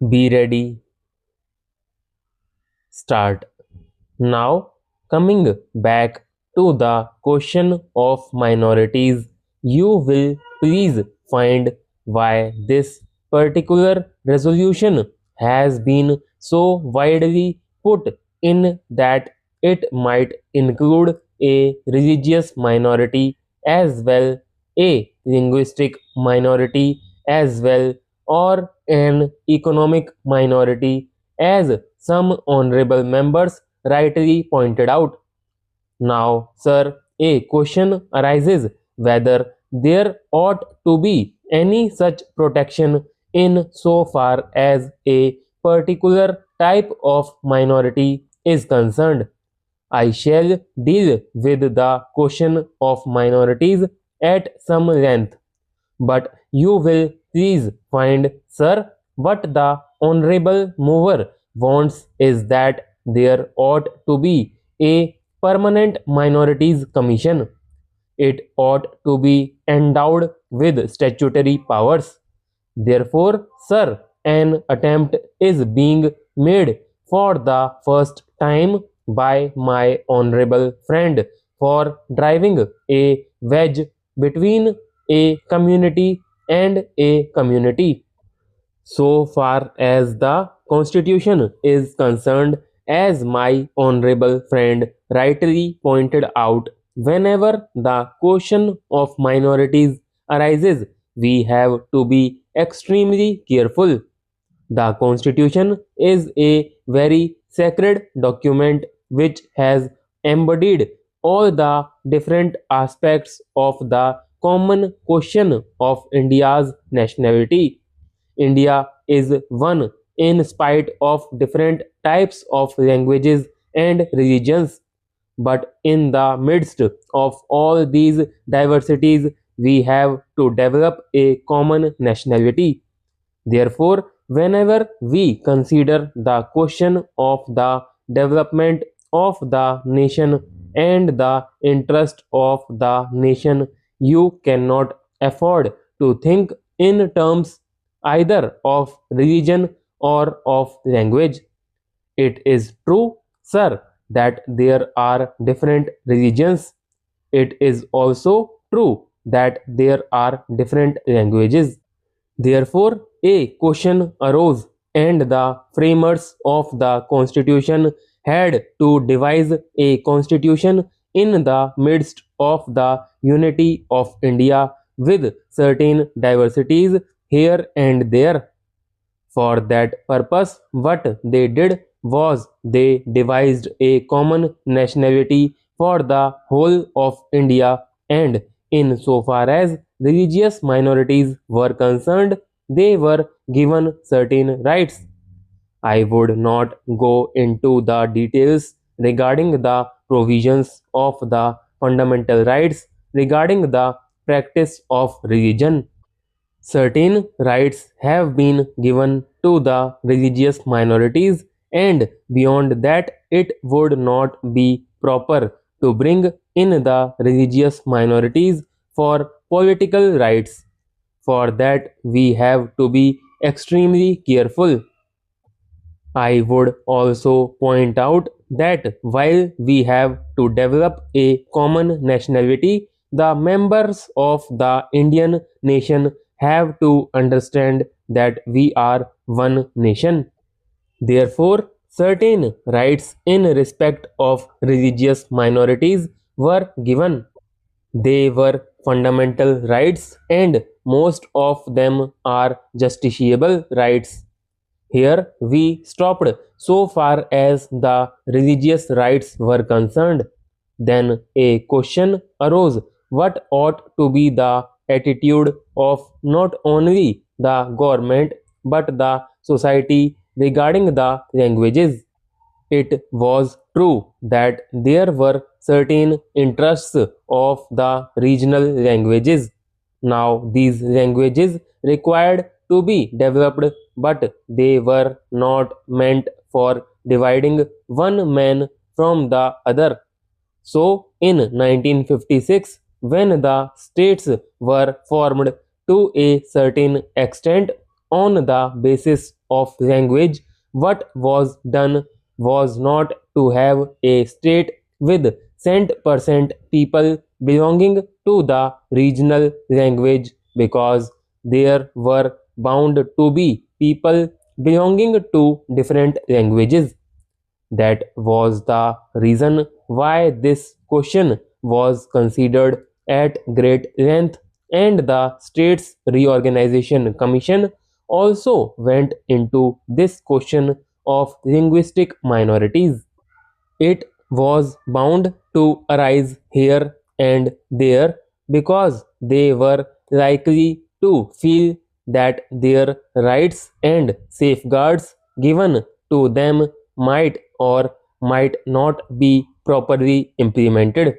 Be ready, start. Now, coming back to the question of minorities, you will please find why this particular resolution has been so widely put in that it might include a religious minority as well, a linguistic minority as well, or an economic minority, as some honorable members rightly pointed out. Now, sir, a question arises whether there ought to be any such protection in so far as a particular type of minority is concerned. I shall deal with the question of minorities at some length, but you will please find, sir, what the honorable mover wants is that there ought to be a permanent minorities commission. It ought to be endowed with statutory powers. Therefore, sir, an attempt is being made for the first time by my honorable friend for driving a wedge between a community and a community. So far as the Constitution is concerned, as my honorable friend rightly pointed out, whenever the question of minorities arises, we have to be extremely careful. The Constitution is a very sacred document which has embodied all the different aspects of the common question of India's nationality. India is one in spite of different types of languages and religions. But in the midst of all these diversities, we have to develop a common nationality. Therefore, whenever we consider the question of the development of the nation and the interest of the nation, you cannot afford to think in terms either of religion or of language. It is true, sir, that there are different religions. It is also true that there are different languages. Therefore, a question arose, and the framers of the constitution had to devise a constitution in the midst of the unity of India with certain diversities here and there. For that purpose, what they did was they devised a common nationality for the whole of India, and in so far as religious minorities were concerned, they were given certain rights. I would not go into the details regarding the provisions of the fundamental rights regarding the practice of religion. Certain rights have been given to the religious minorities, and beyond that, it would not be proper to bring in the religious minorities for political rights. For that, we have to be extremely careful. I would also point out that while we have to develop a common nationality, the members of the Indian nation have to understand that we are one nation. Therefore, certain rights in respect of religious minorities were given. They were fundamental rights, and most of them are justiciable rights. Here we stopped so far as the religious rights were concerned. Then a question arose, what ought to be the attitude of not only the government but the society regarding the languages? It was true that there were certain interests of the regional languages. Now, these languages required to be developed, but they were not meant for dividing one man from the other. So, in 1956, when the states were formed to a certain extent on the basis of language, what was done was not to have a state with cent% people belonging to the regional language, because there were bound to be people belonging to different languages. That was the reason why this question was considered at great length, and the States Reorganization Commission also went into this question of linguistic minorities. It was bound to arise here and there because they were likely to feel that their rights and safeguards given to them might or might not be properly implemented.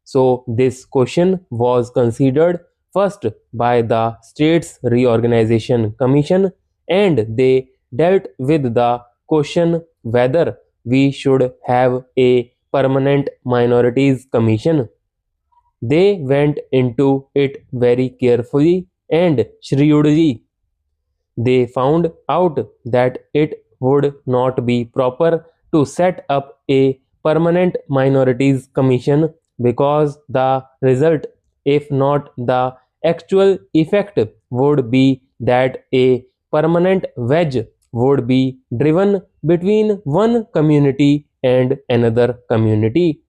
So, this question was considered first by the States Reorganization Commission, and they dealt with the question whether we should have a permanent minorities commission. They went into it very carefully and shrewdly. They found out that it would not be proper to set up a permanent minorities commission, because the result, if not the actual effect, would be that a permanent wedge would be driven between one community and another community.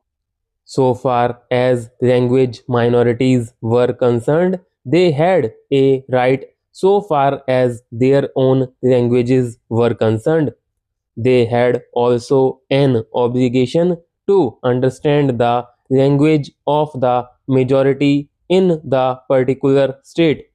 So far as language minorities were concerned, they had a right so far as their own languages were concerned. They had also an obligation to understand the language of the majority in the particular state.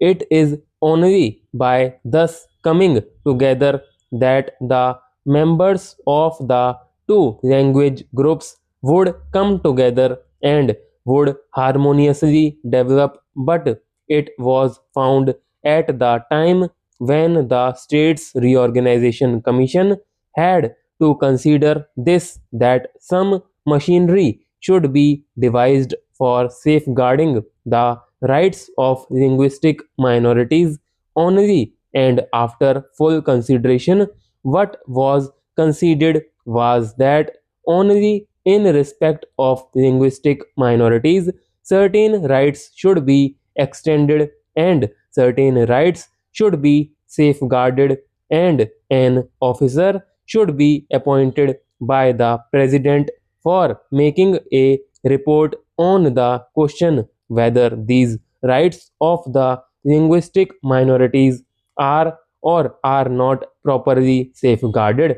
It is only by thus coming together that the members of the two language groups would come together and would harmoniously develop. But it was found at the time when the States Reorganization Commission had to consider this, that some machinery should be devised for safeguarding the rights of linguistic minorities only, and after full consideration, what was conceded was that only in respect of linguistic minorities certain rights should be extended and certain rights should be safeguarded, and an officer should be appointed by the president for making a report on the question whether these rights of the linguistic minorities are or are not properly safeguarded.